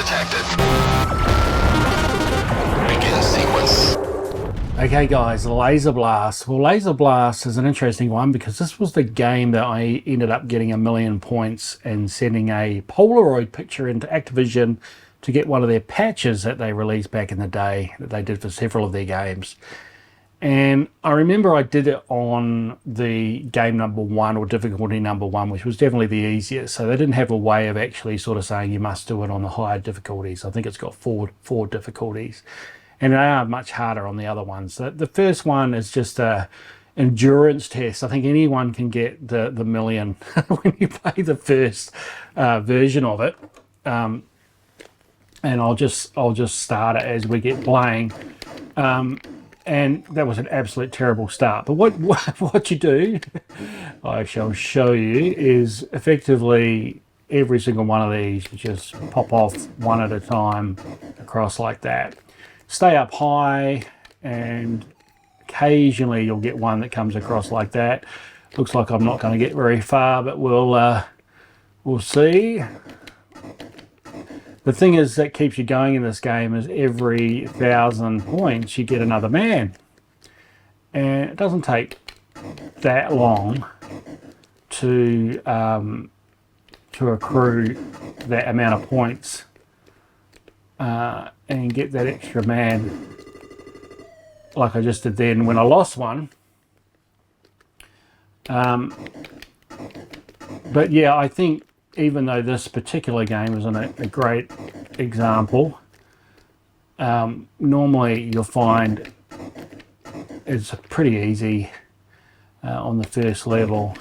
detected. Begin sequence. Okay guys, Laser Blast. Well, Laser Blast is an interesting one because this was the game that I ended up getting 1,000,000 points and sending a Polaroid picture into Activision to get one of their patches that they released back in the day that they did for several of their games. And I remember I did it on the game number 1 or difficulty number 1, which was definitely the easiest. So they didn't have a way of actually sort of saying you must do it on the higher difficulties. I think it's got four difficulties. And they are much harder on the other ones. The first one is just a endurance test. I think anyone can get the million when you play the first version of it. And I'll just start it as we get playing. And that was an absolute terrible start. But what you do, I shall show you, is effectively every single one of these you just pop off one at a time across like that. Stay up high, and occasionally you'll get one that comes across like that. Looks like I'm not going to get very far, but we'll see. The thing is that keeps you going in this game is every 1,000 points you get another man, and it doesn't take that long to accrue that amount of points and get that extra man like I just did then when I lost one. But yeah, I think even though this particular game isn't a great example, normally you'll find it's pretty easy on the first level,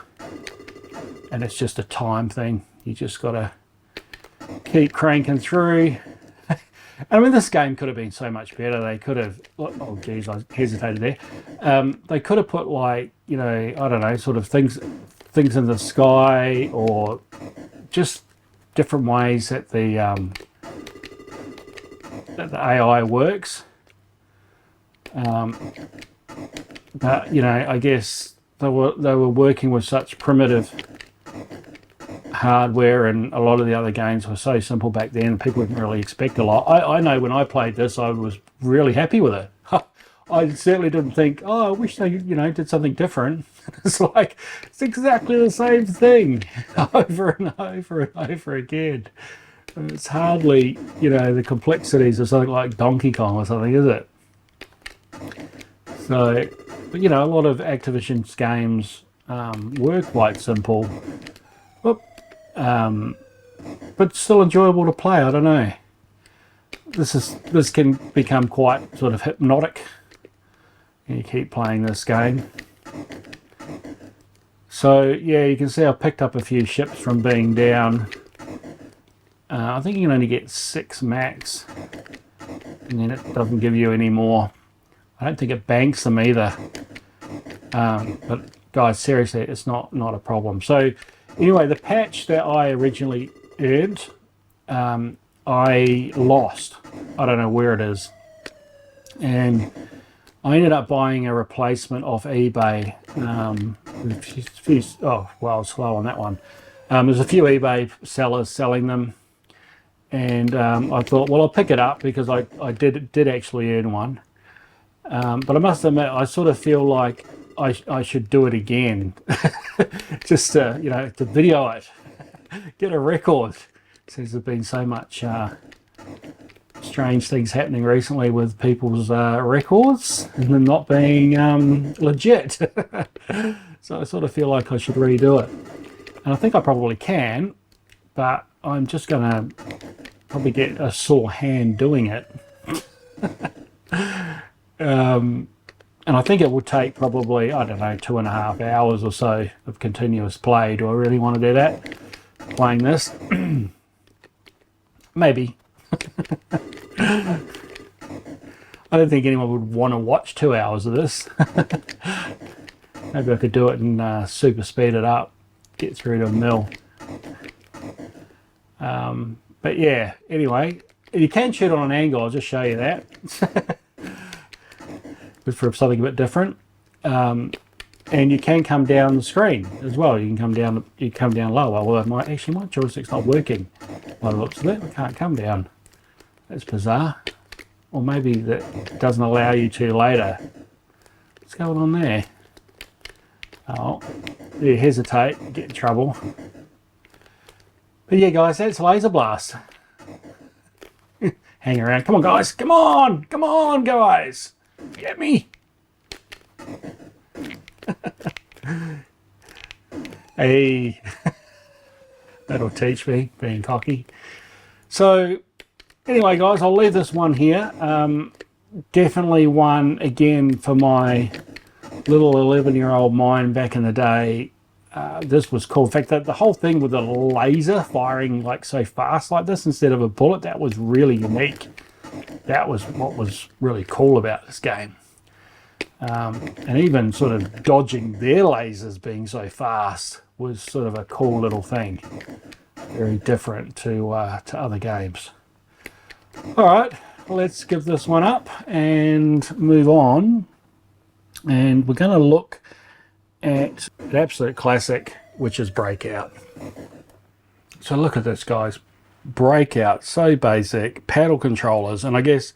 and it's just a time thing. You just got to keep cranking through. I mean, this game could have been so much better. They could have, oh geez, I hesitated there. They could have put, like, you know, I don't know, sort of things in the sky, or just different ways that the AI works. But you know, I guess they were working with such primitive hardware, and a lot of the other games were so simple back then, people didn't really expect a lot. I know when I played this, I was really happy with it. I certainly didn't think, oh, I wish they, you know, did something different. It's like, it's exactly the same thing over and over and over again. And it's hardly, you know, the complexities of something like Donkey Kong or something, is it? So, but, you know, a lot of Activision's games were quite simple, but still enjoyable to play. I don't know. This can become quite sort of hypnotic. You keep playing this game. So yeah, you can see I picked up a few ships from being down. I think you can only get 6 max, and then it doesn't give you any more. I don't think it banks them either. But guys, seriously, it's not a problem. So anyway, the patch that I originally earned, I lost. I don't know where it is, and I ended up buying a replacement off eBay. Oh, well, slow on that one. There's a few eBay sellers selling them, and I thought, well, I'll pick it up because I did actually earn one. But I must admit, I sort of feel like I should do it again, just to, you know, to video it, get a record, since there's been so much strange things happening recently with people's records and them not being legit. So I sort of feel like I should redo it, and I think I probably can, but I'm just gonna probably get a sore hand doing it. And I think it would take probably, I don't know, 2.5 hours or so of continuous play. Do I really want to do that, playing this? Maybe. I don't think anyone would want to watch 2 hours of this. Maybe I could do it and super speed it up, get through to a mil. But yeah, anyway, you can shoot on an angle. I'll just show you that. For something a bit different. And you can come down the screen as well. You can come down. You come down lower. Well, my joystick's not working. By the looks of it, I can't come down. That's bizarre. Or maybe that doesn't allow you to later. What's going on there? Oh, you hesitate, get in trouble. But yeah, guys, that's Laser Blast. Hang around. Come on, guys. Come on. Come on, guys. Get me. Hey. That'll teach me, being cocky. So, anyway, guys, I'll leave this one here. Definitely one, again, for my little 11-year-old mind back in the day. This was cool. In fact, the whole thing with the laser firing like so fast like this instead of a bullet, that was really unique. That was what was really cool about this game. And even sort of dodging their lasers being so fast was sort of a cool little thing. Very different to other games. All right, let's give this one up and move on. And we're going to look at an absolute classic, which is Breakout. So look at this, guys. Breakout, so basic, paddle controllers. And I guess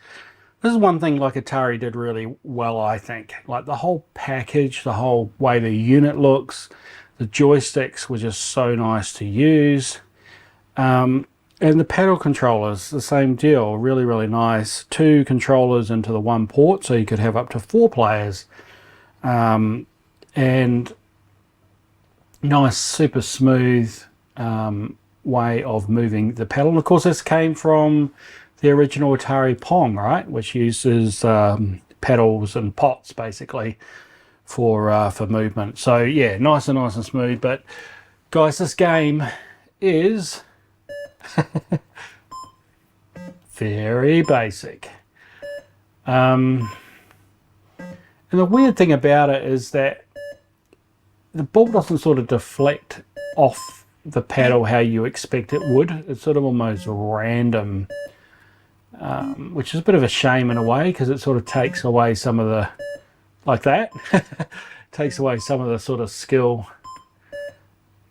this is one thing like Atari did really well, I think. Like the whole package, the whole way the unit looks, the joysticks were just so nice to use. And the paddle controllers, the same deal, really, really nice. 2 controllers into the 1 port, so you could have up to 4 players. And nice, super smooth way of moving the paddle. And of course, this came from the original Atari Pong, right, which uses pedals and pots basically for movement. So yeah, nice and smooth. But guys, this game is very basic. And the weird thing about it is that the ball doesn't sort of deflect off the paddle how you expect it would. It's sort of almost random, which is a bit of a shame in a way, because it sort of takes away some of the, like that, takes away some of the sort of skill.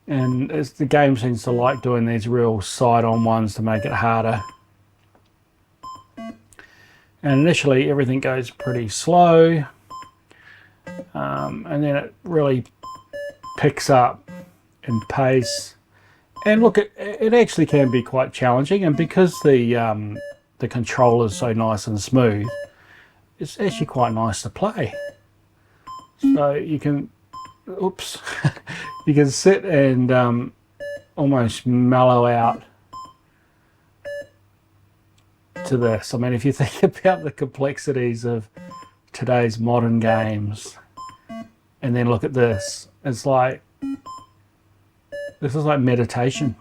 And the game seems to like doing these real side-on ones to make it harder. And initially everything goes pretty slow, and then it really picks up in pace. And look, it actually can be quite challenging, and because the controller's so nice and smooth, it's actually quite nice to play. So you can, oops, you can sit and almost mellow out to this. I mean, if you think about the complexities of today's modern games, and then look at this, it's like, this is like meditation.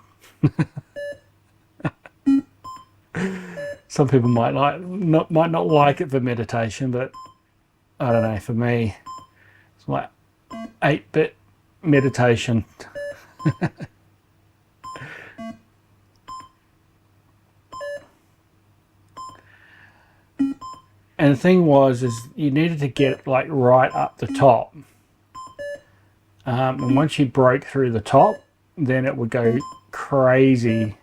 Some people might not like it for meditation, but I don't know, for me, it's like 8-bit meditation. And the thing was, is you needed to get like right up the top. And once you broke through the top, then it would go crazy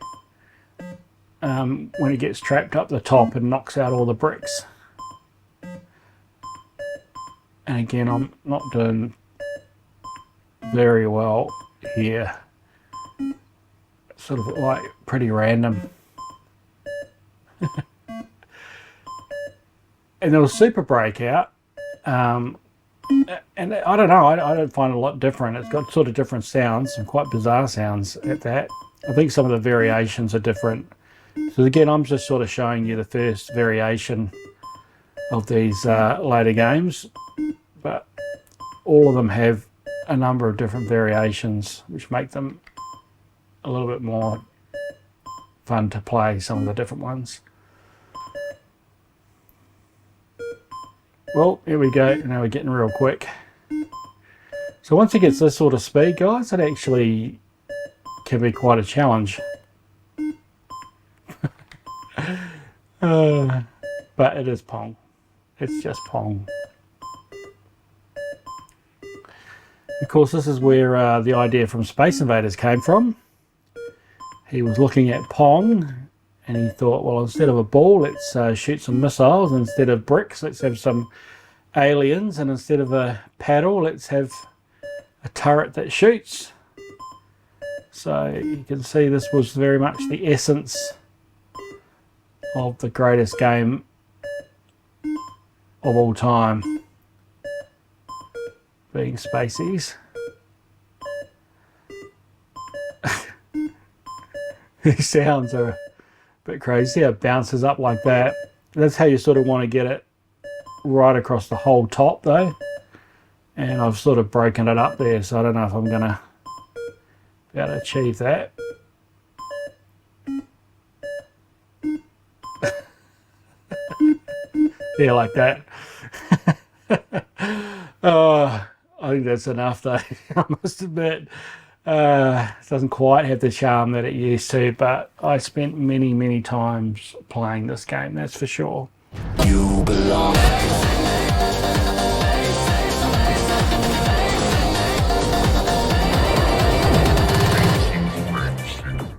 when it gets trapped up the top and knocks out all the bricks. And again, I'm not doing very well here. Sort of like pretty random. And there was Super Breakout. And I don't know, I don't find it a lot different. It's got sort of different sounds, some quite bizarre sounds at that. I think some of the variations are different. So again, I'm just sort of showing you the first variation of these later games, but all of them have a number of different variations, which make them a little bit more fun to play, some of the different ones. Well, here we go. Now we're getting real quick. So once it gets this sort of speed, guys, it actually can be quite a challenge. But it is Pong. It's just Pong. Of course, this is where the idea from Space Invaders came from. He was looking at Pong And he thought, well, instead of a ball, let's shoot some missiles. Instead of bricks, let's have some aliens. And instead of a paddle, let's have a turret that shoots. So you can see this was very much the essence of the greatest game of all time, being Spaceys. These sounds are a bit crazy. How it bounces up like that. That's how you sort of want to get it right across the whole top though. And I've sort of broken it up there, so I don't know if I'm going to be able to achieve that. Yeah, like that. I think that's enough though, I must admit. It doesn't quite have the charm that it used to, but I spent many times playing this game, that's for sure. You belong.